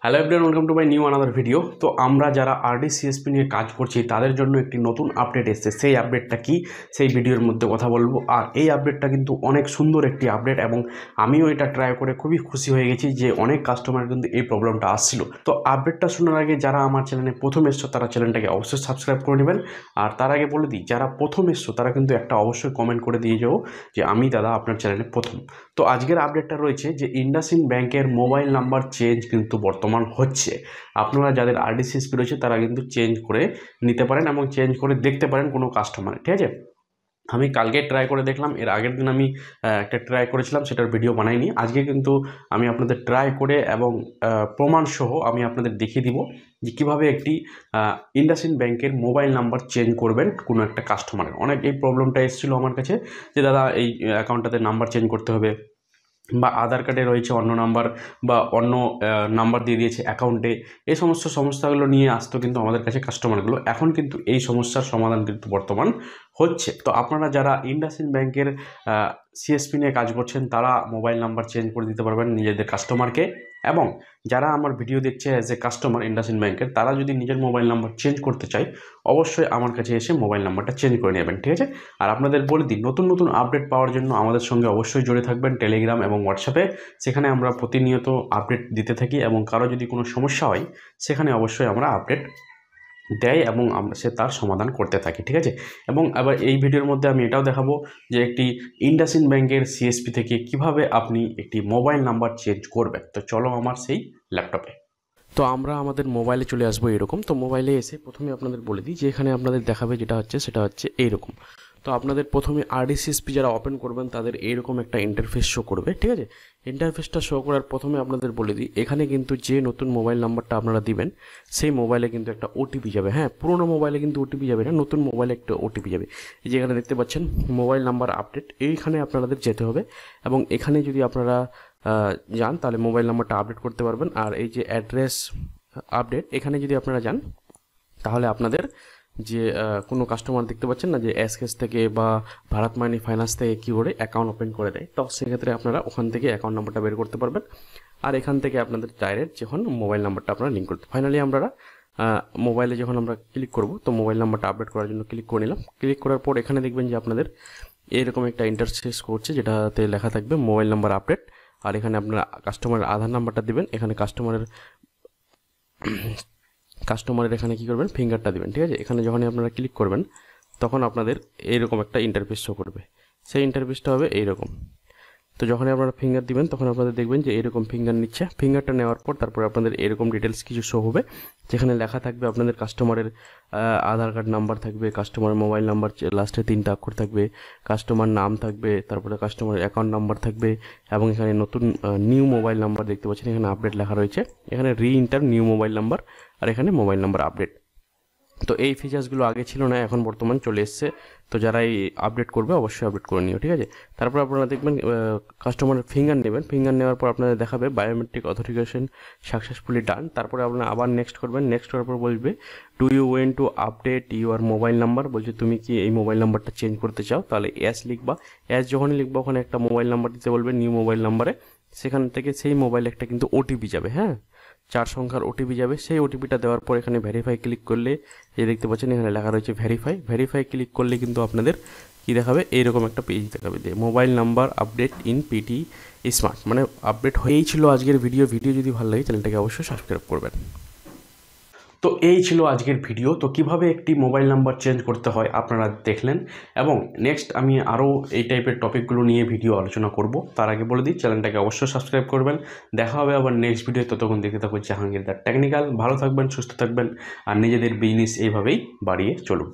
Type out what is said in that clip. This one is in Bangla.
Hello everyone, welcome to my new another video. তো আমরা যারা আরডি সিএসপি নিয়ে কাজ করছি তাদের জন্য একটি নতুন আপডেট এসেছে। সেই আপডেটটা কি, সেই ভিডিওর মধ্যে কথা বলবো। আর এই আপডেটটা কিন্তু অনেক সুন্দর একটি আপডেট এবং আমিও এটা ট্রাই করে খুবই খুশি হয়ে গেছি যে অনেক কাস্টমার কিন্তু এই প্রবলেমটা আসছিল। তো আপডেটটা শোনার আগে যারা আমার চ্যানেলে প্রথম এসছো তারা চ্যানেলটাকে অবশ্যই সাবস্ক্রাইব করে নেবেন। আর তার আগে বলে দিই, যারা প্রথম এসছো তারা কিন্তু একটা অবশ্যই কমেন্ট করে দিয়ে যাও যে আমি দাদা আপনার চ্যানেলে প্রথম। তো আজকের আপডেটটা রয়েছে যে ইন্ডাসইন্ড ব্যাংকের মোবাইল নাম্বার চেঞ্জ কিন্তু বর্তমান হচ্ছে। আপনারা যাদের আরডি সিএসপি রয়েছে তারা কিন্তু চেঞ্জ করে নিতে পারেন এবং চেঞ্জ করে দেখতে পারেন কোনো কাস্টমার, ঠিক আছে। আমি কালকে ট্রাই করে দেখলাম, এর আগের দিন আমি একটা ট্রাই করেছিলাম, সেটার ভিডিও বানাইনি। আজকে কিন্তু আমি আপনাদের ট্রাই করে এবং প্রমাণসহ আমি আপনাদের দেখিয়ে দিব যে কীভাবে একটি ইন্ডাসইন্ড ব্যাংকের মোবাইল নাম্বার চেঞ্জ করবেন কোনো একটা কাস্টমারের। অনেক এই প্রবলেমটা এসেছিলো আমার কাছে যে দাদা এই অ্যাকাউন্টটাতে নাম্বার চেঞ্জ করতে হবে, বা আধার কার্ডে রয়েছে অন্য নাম্বার বা অন্য নাম্বার দিয়ে দিয়েছে অ্যাকাউন্টে। এই সমস্ত সমস্যাগুলো নিয়ে আসতো কিন্তু আমাদের কাছে কাস্টমারগুলো। এখন কিন্তু এই সমস্যার সমাধান কিন্তু বর্তমান হচ্ছে। তো আপনারা যারা ইন্ডাসইন্ড ব্যাংকের সিএসপি নিয়ে কাজ করছেন তারা মোবাইল নাম্বার চেঞ্জ করে দিতে পারবেন নিজেদের কাস্টমারকে, এবং যারা আমার ভিডিও দেখছে অ্যাজ এ কাস্টমার ইন্ডাসইন্ড ব্যাংকের তারা যদি নিজের মোবাইল নাম্বার চেঞ্জ করতে চায় অবশ্যই আমার কাছে এসে মোবাইল নাম্বারটা চেঞ্জ করে নেবেন, ঠিক আছে। আর আপনাদের বলে দিই, নতুন নতুন আপডেট পাওয়ার জন্য আমাদের সঙ্গে অবশ্যই জড়িয়ে থাকবেন টেলিগ্রাম এবং হোয়াটসঅ্যাপে। সেখানে আমরা প্রতিনিয়ত আপডেট দিতে থাকি এবং কারো যদি কোনো সমস্যা হয় সেখানে অবশ্যই আমরা আপডেট দেয় এবং আমরা তার সমাধান করতে থাকি, ঠিক আছে। এবং আবার এই ভিডিওর মধ্যে আমি এটাও দেখাবো যে একটি ইন্ডাসইন্ড ব্যাংকের সিএসপি থেকে কিভাবে আপনি একটি মোবাইল নাম্বার চেঞ্জ করবেন। তো চলো আমার সেই ল্যাপটপে। তো আমরা আমাদের মোবাইলে চলে আসবো এরকম। তো মোবাইলে এসে প্রথমে আপনাদের বলে দিই যে এখানে আপনাদের দেখাবে যেটা হচ্ছে সেটা হচ্ছে এইরকম। তো আপনাদের প্রথমে আরডি সিএসপি যারা ওপেন করবেন তাদের এইরকম একটা ইন্টারফেস শো করবে, ঠিক আছে। ইন্টারফেসটা শো করার প্রথমে আপনাদের বলে দিই এখানে কিন্তু যে নতুন মোবাইল নাম্বারটা আপনারা দিবেন সেই মোবাইলে কিন্তু একটা ওটিপি যাবে। হ্যাঁ, পুরোনো মোবাইলে কিন্তু ওটিপি যাবে না, নতুন মোবাইলে একটা ওটিপি যাবে। এই যে এখানে দেখতে পাচ্ছেন মোবাইল নাম্বার আপডেট, এইখানে আপনাদের যেতে হবে এবং এখানে যদি আপনারা যান তাহলে মোবাইল নাম্বারটা আপডেট করতে পারবেন। আর এই যে অ্যাড্রেস আপডেট, এখানে যদি আপনারা যান তাহলে আপনাদের যে কোনো কাস্টমার দেখতে পাচ্ছেন না যে এসকেস থেকে বা ভারত মানি ফাইন্যান্স থেকে কী করে অ্যাকাউন্ট ওপেন করে দেয়, তো সেক্ষেত্রে আপনারা ওখান থেকে অ্যাকাউন্ট নাম্বারটা বের করতে পারবেন। আর এখান থেকে আপনাদের ডাইরেক্ট যখন মোবাইল নাম্বারটা আপনারা লিঙ্ক করতে, ফাইনালি আমরা মোবাইলে যখন আমরা ক্লিক করব তো মোবাইল নাম্বারটা আপডেট করার জন্য ক্লিক করে নিলাম। ক্লিক করার পর এখানে দেখবেন যে আপনাদের এরকম একটা ইন্টারফেস করছে যেটাতে লেখা থাকবে মোবাইল নাম্বার আপডেট। আর এখানে আপনারা কাস্টমারের আধার নাম্বারটা দেবেন, এখানে কাস্টমারের এখানে কী করবেন ফিঙ্গারটা দেবেন, ঠিক আছে। এখানে যখনই আপনারা ক্লিক করবেন তখন আপনাদের এইরকম একটা ইন্টারফেস শো করবে, সেই ইন্টারফেসটা হবে এইরকম। তো যখনই আপনারা ফিঙ্গার দিবেন তখন আপনাদের দেখবেন যে এরকম ফিঙ্গার নিচ্ছে। ফিঙ্গারটা নেওয়ার পর তারপরে আপনাদের এরকম ডিটেলস কিছু শো হবে, যেখানে লেখা থাকবে আপনাদের কাস্টমারের আধার কার্ড নাম্বার থাকবে, কাস্টমারের মোবাইল নাম্বার লাস্টে 3টা অক্ষর থাকবে, কাস্টমার নাম থাকবে, তারপরে কাস্টমারের অ্যাকাউন্ট নাম্বার থাকবে এবং এখানে নতুন নিউ মোবাইল নাম্বার দেখতে পাচ্ছেন এখানে আপডেট লেখা রয়েছে, এখানে রিইন্টার নিউ মোবাইল নাম্বার আর এখানে মোবাইল নাম্বার আপডেট। তো এই ফিচার্সগুলো আগে ছিল না, এখন বর্তমান চলে এসছে। তো যারা এই আপডেট করবে অবশ্যই আপডেট করে নিও, ঠিক আছে। তারপর আপনারা দেখবেন কাস্টমারের ফিঙ্গার নেবেন, ফিঙ্গার নেওয়ার পর আপনাদের দেখাবে বায়োমেট্রিক অথেন্টিকেশন সাকসেসফুলি ডান। তারপরে আপনারা আবার নেক্সট করবেন, নেক্সট করার পর বলবে do you want to update your mobile number, বলছে তুমি কি এই মোবাইল নাম্বারটা চেঞ্জ করতে চাও, তাহলে এস লিখবা। এস যখনই লিখবা ওখানে একটা মোবাইল নাম্বার দিতে বলবে নিউ মোবাইল নাম্বারে, সেখান থেকে সেই মোবাইলে একটা কিন্তু ওটিপি যাবে, হ্যাঁ 4 সংখ্যার ওটিপি যাবে। সেই ওটিপিটা দেওয়ার পর এখানে ভেরিফাই ক্লিক করলে এই দেখতে পাচ্ছেন এখানে লেখা রয়েছে ভেরিফাই ক্লিক করলে কিন্তু আপনাদের কী দেখাবে এইরকম একটা পেজ দেখাবে যে mobile number update in PT smart, মানে আপডেট হয়েই ছিল আজকের ভিডিও যদি ভালো লাগে চ্যানেলটাকে অবশ্যই সাবস্ক্রাইব করবেন। তো এই ছিল আজকের ভিডিও। তো কিভাবে একটি মোবাইল নাম্বার চেঞ্জ করতে হয় আপনারা দেখলেন, এবং নেক্সট আমি আরও এই টাইপের টপিকগুলো নিয়ে ভিডিও আলোচনা করব। তার আগে বলে দিই চ্যানেলটাকে অবশ্যই সাবস্ক্রাইব করবেন। দেখা হবে আবার নেক্সট ভিডিও, ততক্ষণ দেখতে থাকুন জাহাঙ্গীর দ্য টেকনিক্যাল। ভালো থাকবেন, সুস্থ থাকবেন আর নিজেদের বিজনেস এইভাবেই বাড়িয়ে চলুন।